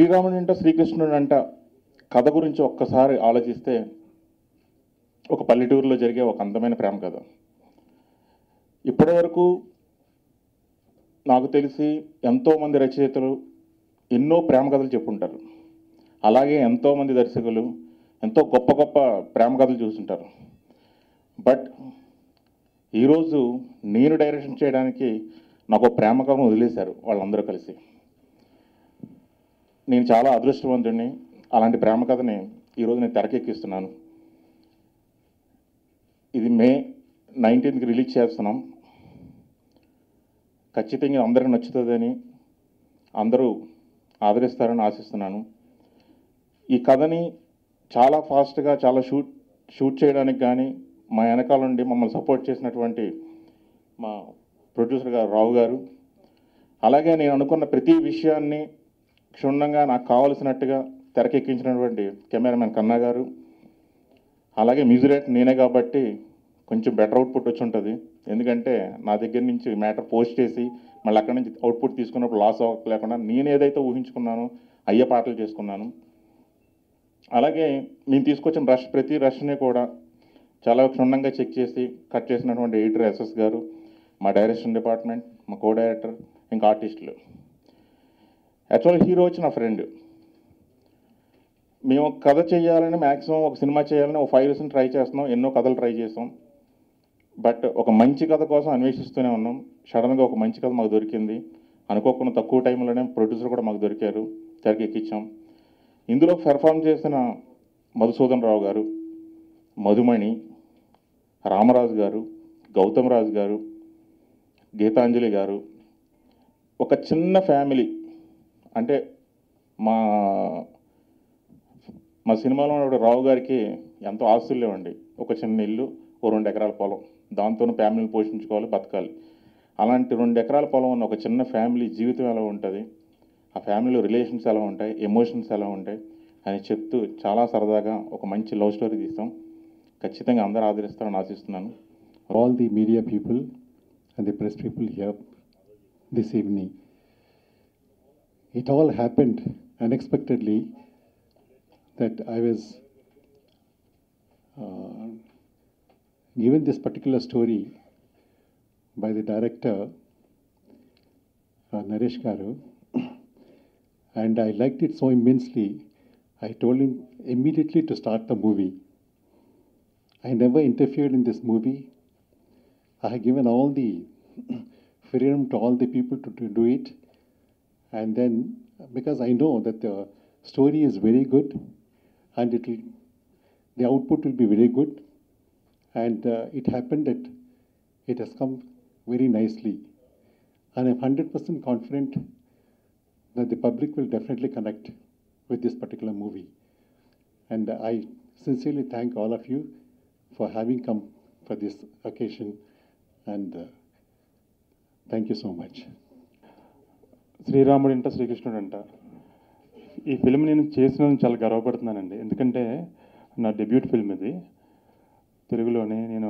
శ్రీరాముడు అంట శ్రీకృష్ణుడు అంట కథ గురించి ఒక్కసారి ఆలోచిస్తే ఒక పల్లెటూరులో జరిగే ఒక అందమైన ప్రేమ కథ. ఇప్పటి వరకు నాకు తెలిసి ఎంతోమంది రచయితలు ఎన్నో ప్రేమ కథలు చెప్పుంటారు. అలాగే ఎంతోమంది దర్శకులు ఎంతో గొప్ప గొప్ప ప్రేమ కథలు చూస్తుంటారు. బట్ ఈరోజు నేను డైరెక్షన్ చేయడానికి నాకు ఒక ప్రేమ కథను వదిలేశారు వాళ్ళందరూ కలిసి. నేను చాలా అదృష్టవంతుడిని. అలాంటి ప్రేమ కథని ఈరోజు నేను తెరకెక్కిస్తున్నాను. ఇది మే 19th రిలీజ్ చేస్తున్నాం. ఖచ్చితంగా అందరికీ నచ్చుతుందని, అందరూ ఆదరిస్తారని ఆశిస్తున్నాను. ఈ కథని చాలా ఫాస్ట్గా చాలా షూట్ చేయడానికి కానీ మా వెనకాల నుండి మమ్మల్ని సపోర్ట్ చేసినటువంటి మా ప్రొడ్యూసర్ గారు రావు గారు, అలాగే నేను అనుకున్న ప్రతి విషయాన్ని క్షుణ్ణంగా నాకు కావలసినట్టుగా తెరకెక్కించినటువంటి కెమెరామెన్ కన్నా గారు, అలాగే మ్యూజిక్ డైరెక్టర్ నేనే కాబట్టి కొంచెం బెటర్ అవుట్పుట్ వచ్చి ఉంటుంది. ఎందుకంటే నా దగ్గర నుంచి మ్యాటర్ పోస్ట్ చేసి మళ్ళీ అక్కడి నుంచి అవుట్పుట్ తీసుకున్నప్పుడు లాస్ అవ్వలేకుండా నేను ఏదైతే ఊహించుకున్నానో అయ్యే పాటలు చేసుకున్నాను. అలాగే మేము తీసుకొచ్చిన ప్రతి రష్ని కూడా చాలా క్షుణ్ణంగా చెక్ చేసి కట్ చేసినటువంటి ఎడిటర్ ఎస్ఎస్ గారు, మా డైరెక్షన్ డిపార్ట్మెంట్, మా కో డైరెక్టర్, ఇంకా ఆర్టిస్టులు. యాక్చువల్ హీరో వచ్చి నా ఫ్రెండ్. మేము కథ చేయాలని మ్యాక్సిమం ఒక సినిమా చేయాలని ఒక 5 years ట్రై చేస్తున్నాం. ఎన్నో కథలు ట్రై చేసాం. బట్ ఒక మంచి కథ కోసం అన్వేషిస్తూనే ఉన్నాం. సడన్గా ఒక మంచి కథ మాకు దొరికింది. అనుకోకుండా తక్కువ టైంలోనే ప్రొడ్యూసర్ కూడా మాకు దొరికారు. తెరకెక్కించాం. ఇందులో పెర్ఫామ్ చేసిన మధుసూదన్ రావు గారు, మధుమణి, రామరాజు గారు, గౌతమ్ రాజు గారు, గీతాంజలి గారు. ఒక చిన్న ఫ్యామిలీ అంటే మా సినిమాలో రావు గారికి ఎంతో ఆస్తులు లేవండి. ఒక చిన్న ఇల్లు, ఓ 2 ఎకరాల పొలం, దాంతోనూ ఫ్యామిలీని పోషించుకోవాలి, బతకాలి. అలాంటి 2 ఎకరాల పొలం ఉన్న ఒక చిన్న ఫ్యామిలీ జీవితం ఎలా ఉంటుంది, ఆ ఫ్యామిలీలో రిలేషన్స్ ఎలా ఉంటాయి, ఎమోషన్స్ ఎలా ఉంటాయి అని చెప్తూ చాలా సరదాగా ఒక మంచి లవ్ స్టోరీ తీస్తాం. ఖచ్చితంగా అందరూ ఆదరిస్తారని ఆశిస్తున్నాను. All the media people and the press people here this evening. It all happened unexpectedly that I was given this particular story by the director Naresh Garu, and I liked it so immensely. I told him immediately to start the movie. I never interfered in this movie. I have given all the freedom to all the people to do it. And then, because I know that the story is very good and the output will be very good, and it happened that it has come very nicely. And I'm 100% confident that the public will definitely connect with this particular movie. And I sincerely thank all of you for having come for this occasion, and thank you so much. శ్రీరాముడు అంట శ్రీకృష్ణుడు అంట ఈ film నేను చేసినందుకు చాలా గర్వపడుతున్నానండి. ఎందుకంటే నా డెబ్యూట్ ఫిల్మ్ ఇది తెలుగులోనే. నేను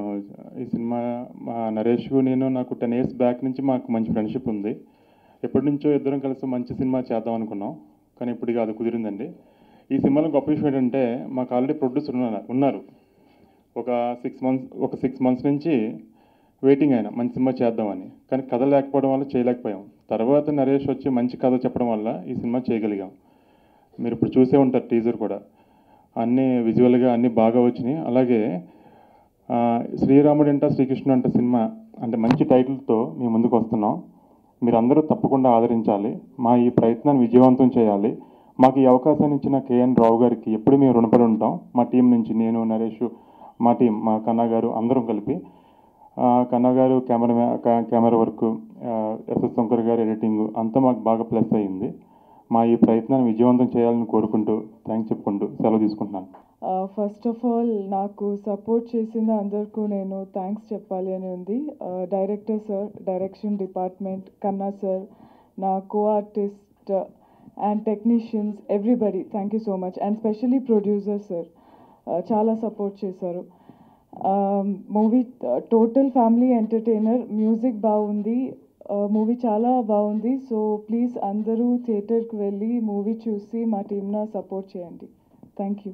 ఈ సినిమా మా నరేష్కు నాకు 10 years బ్యాక్ నుంచి మాకు మంచి ఫ్రెండ్షిప్ ఉంది. ఎప్పటి నుంచో ఇద్దరం కలిసి మంచి సినిమా చేద్దాం అనుకున్నాం, కానీ ఇప్పుడు అది కుదిరిందండి. ఈ సినిమాలో గొప్ప విషయం ఏంటంటే మాకు ఆల్రెడీ ప్రొడ్యూసర్ ఉన్నారు. ఒక 6 months నుంచి వెయిటింగ్ అయినా మంచి సినిమా చేద్దామని, కానీ కథ లేకపోవడం వల్ల చేయలేకపోయాం. తర్వాత నరేష్ వచ్చి మంచి కథ చెప్పడం వల్ల ఈ సినిమా చేయగలిగాం. మీరు ఇప్పుడు చూసే ఉంటారు టీజర్ కూడా, అన్నీ విజువల్గా అన్నీ బాగా వచ్చినాయి. అలాగే శ్రీరాముడు అంట శ్రీకృష్ణుడు అంట సినిమా అంటే మంచి టైటిల్తో మేము ముందుకు వస్తున్నాం. మీరందరూ తప్పకుండా ఆదరించాలి. మా ఈ ప్రయత్నాన్ని విజయవంతం చేయాలి. మాకు ఈ అవకాశాన్ని ఇచ్చిన కేఎన్ రావు గారికి ఎప్పుడు మేము రుణపడి ఉంటాం. మా టీం నుంచి నేను, నరేష్, మా టీం, మా కన్నా గారు అందరం కలిపి, కన్నా గారు కెమెరా వర్క్, ఎస్ఎస్ శంకర్ గారు ఎడిటింగ్ అంతా మాకు బాగా ప్లస్ అయ్యింది. మా ఈ ప్రయత్నాన్ని విజయవంతం చేయాలని కోరుకుంటూ థ్యాంక్స్ చెప్పుకుంటూ సెలవు తీసుకుంటున్నాను. ఫస్ట్ ఆఫ్ ఆల్ నాకు సపోర్ట్ చేసిన అందరికీ నేను థ్యాంక్స్ చెప్పాలి అని ఉంది. డైరెక్టర్ సార్, డైరెక్షన్ డిపార్ట్మెంట్, కన్నా సార్, నా co artist and technicians, everybody thank you so much. And specially producer sir చాలా సపోర్ట్ చేశారు. Movie total family entertainer, music బాగుంది, మూవీ చాలా బాగుంది. సో ప్లీజ్ అందరూ థియేటర్కి వెళ్ళి మూవీ చూసి మా టీమ్ని సపోర్ట్ చేయండి. Thank you.